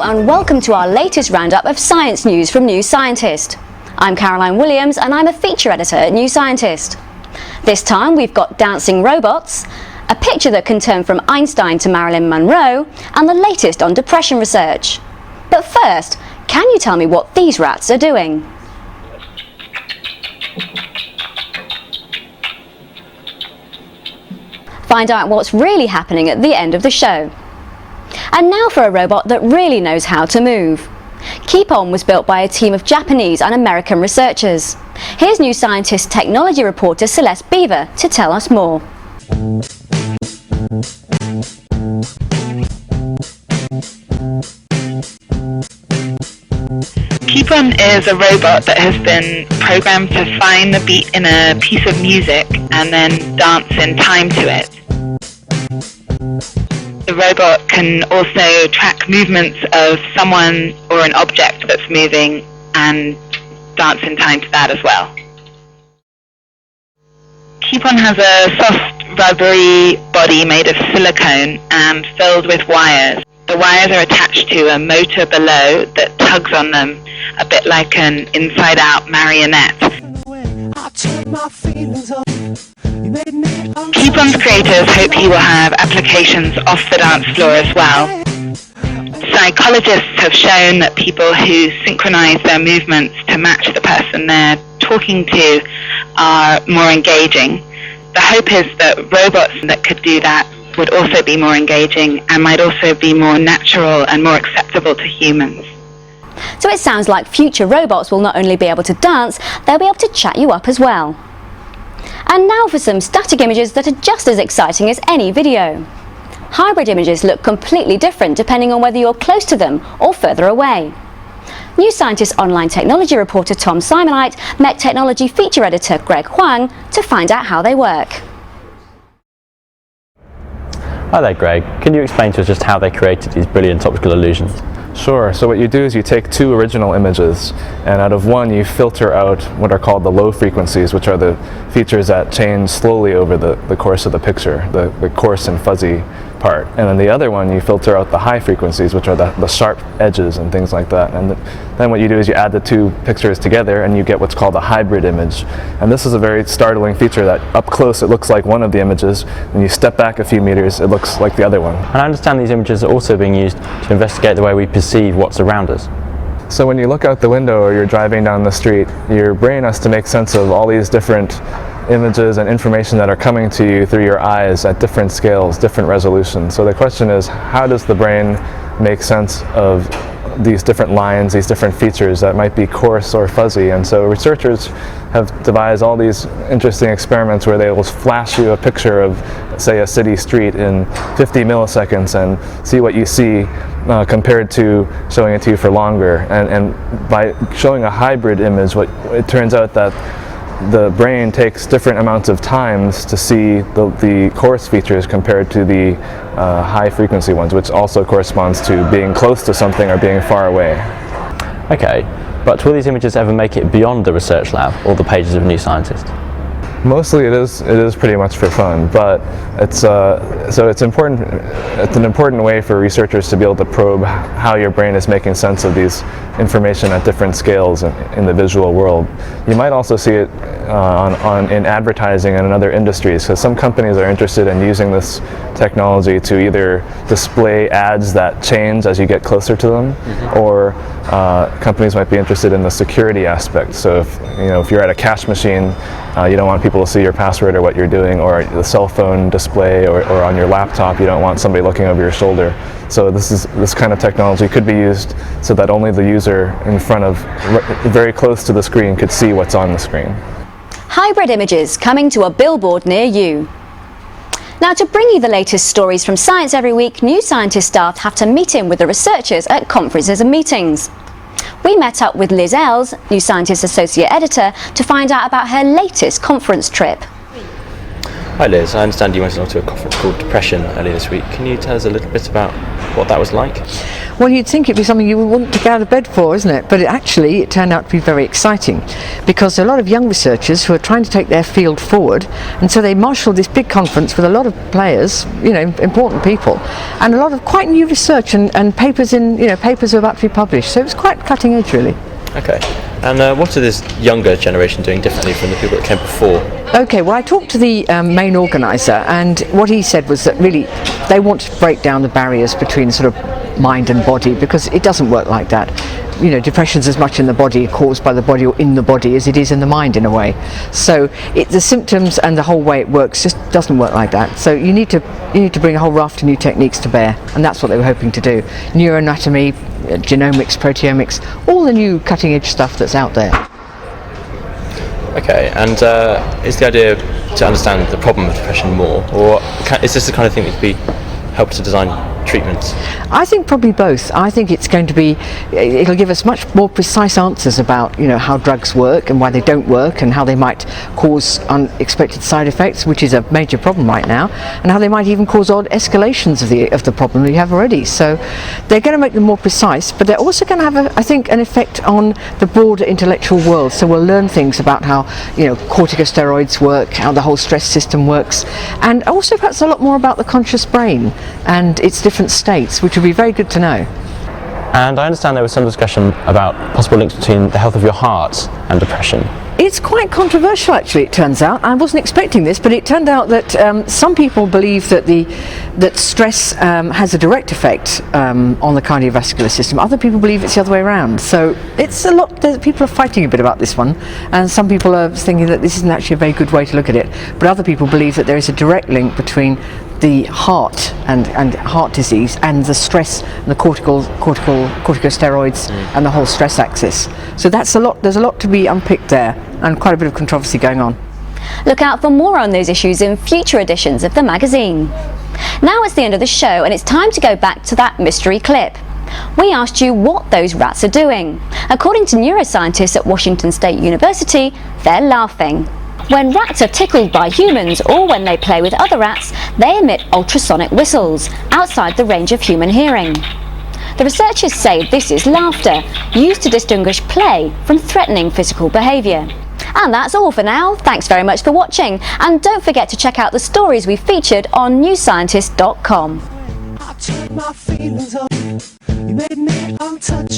and welcome to our latest roundup of science news from New Scientist. I'm Caroline Williams and I'm a feature editor at New Scientist. This time we've got dancing robots, a picture that can turn from Einstein to Marilyn Monroe, and the latest on depression research. But first, can you tell me what these rats are doing? Find out what's really happening at the end of the show. And now for a robot that really knows how to move. Keep On was built by a team of Japanese and American researchers. Here's New Scientist technology reporter Celeste Beaver to tell us more. Keep On is a robot that has been programmed to find the beat in a piece of music and then dance in time to it. The robot can also track movements of someone or an object that's moving and dance in time to that as well. Keep On has a soft, rubbery body made of silicone and filled with wires. The wires are attached to a motor below that tugs on them, a bit like an inside-out marionette. Keep On's creators hope he will have applications off the dance floor as well. Psychologists have shown that people who synchronize their movements to match the person they're talking to are more engaging. The hope is that robots that could do that would also be more engaging and might also be more natural and more acceptable to humans. So it sounds like future robots will not only be able to dance, they'll be able to chat you up as well. And now for some static images that are just as exciting as any video. Hybrid images look completely different depending on whether you're close to them or further away. New Scientist online technology reporter Tom Simonite met technology feature editor Greg Huang to find out how they work. Hi there, Greg. Can you explain to us just how they created these brilliant optical illusions? Sure. So what you do is you take two original images, and out of one you filter out what are called the low frequencies, which are the features that change slowly over the course of the picture, the coarse and fuzzy part. And then the other one you filter out the high frequencies, which are the sharp edges and things like that. And then what you do is you add the two pictures together and you get what's called a hybrid image. And this is a very startling feature that up close it looks like one of the images, and you step back a few meters it looks like the other one. And I understand these images are also being used to investigate the way we perceive what's around us. So when you look out the window or you're driving down the street, your brain has to make sense of all these different images and information that are coming to you through your eyes at different scales, different resolutions. So the question is, how does the brain make sense of these different lines, these different features that might be coarse or fuzzy? And so researchers have devised all these interesting experiments where they will flash you a picture of, say, a city street in 50 milliseconds and see what you see compared to showing it to you for longer. And by showing a hybrid image, it turns out that the brain takes different amounts of times to see the coarse features compared to the high frequency ones, which also corresponds to being close to something or being far away. Okay, but will these images ever make it beyond the research lab or the pages of New Scientist? Mostly it is pretty much for fun, but it's important. It's an important way for researchers to be able to probe how your brain is making sense of these information at different scales in the visual world. You might also see it in advertising and in other industries, because some companies are interested in using this technology to either display ads that change as you get closer to them, or companies might be interested in the security aspect. So if you're at a cash machine, you don't want people to see your password or what you're doing, or the cell phone display, or on your laptop you don't want somebody looking over your shoulder. So this kind of technology could be used so that only the user in front of, very close to the screen, could see what's on the screen. Hybrid images coming to a billboard near you. Now, to bring you the latest stories from science every week, New Scientist staff have to meet in with the researchers at conferences and meetings. We met up with Liz Els, New Scientist Associate Editor, to find out about her latest conference trip. Hi Liz, I understand you went along to a conference called Depression earlier this week. Can you tell us a little bit about what that was like? Well, you'd think it'd be something you would want to get out of bed for, isn't it? But it turned out to be very exciting, because there are a lot of young researchers who are trying to take their field forward, and so they marshalled this big conference with a lot of players, important people, and a lot of quite new research and papers papers are about to be published. So it was quite cutting edge, really. Okay. And what are this younger generation doing differently from the people that came before? Okay, well, I talked to the main organiser, and what he said was that really they want to break down the barriers between sort of mind and body, because it doesn't work like that. Depression's as much in the body, caused by the body or in the body, as it is in the mind in a way. So the symptoms and the whole way it works just doesn't work like that. So you need to bring a whole raft of new techniques to bear, and that's what they were hoping to do. Neuroanatomy, genomics, proteomics, all the new cutting edge stuff that's out there. Okay, and is the idea to understand the problem of depression more, or is this the kind of thing that could be help to design treatments? I think probably both. I think it'll give us much more precise answers about how drugs work and why they don't work, and how they might cause unexpected side effects, which is a major problem right now, and how they might even cause odd escalations of the problem we have already. So they're going to make them more precise, but they're also going to have, I think, an effect on the broader intellectual world. So we'll learn things about how corticosteroids work, how the whole stress system works, and also perhaps a lot more about the conscious brain and its different states, which would be very good to know. And I understand there was some discussion about possible links between the health of your heart and depression. It's quite controversial, actually, it turns out. I wasn't expecting this, but it turned out that some people believe that stress has a direct effect on the cardiovascular system. Other people believe it's the other way around. So it's a lot. People are fighting a bit about this one, and some people are thinking that this isn't actually a very good way to look at it. But other people believe that there is a direct link between the heart and heart disease and the stress and the corticosteroids and the whole stress axis. So there's a lot to be unpicked there, and quite a bit of controversy going on. Look out for more on those issues in future editions of the magazine. Now it's the end of the show, and it's time to go back to that mystery clip. We asked you what those rats are doing. According to neuroscientists at Washington State University, they're laughing. When rats are tickled by humans, or when they play with other rats, they emit ultrasonic whistles outside the range of human hearing. The researchers say this is laughter, used to distinguish play from threatening physical behaviour. And that's all for now. Thanks very much for watching, and don't forget to check out the stories we featured on newscientist.com. I took my feelings up, you made me untouchable.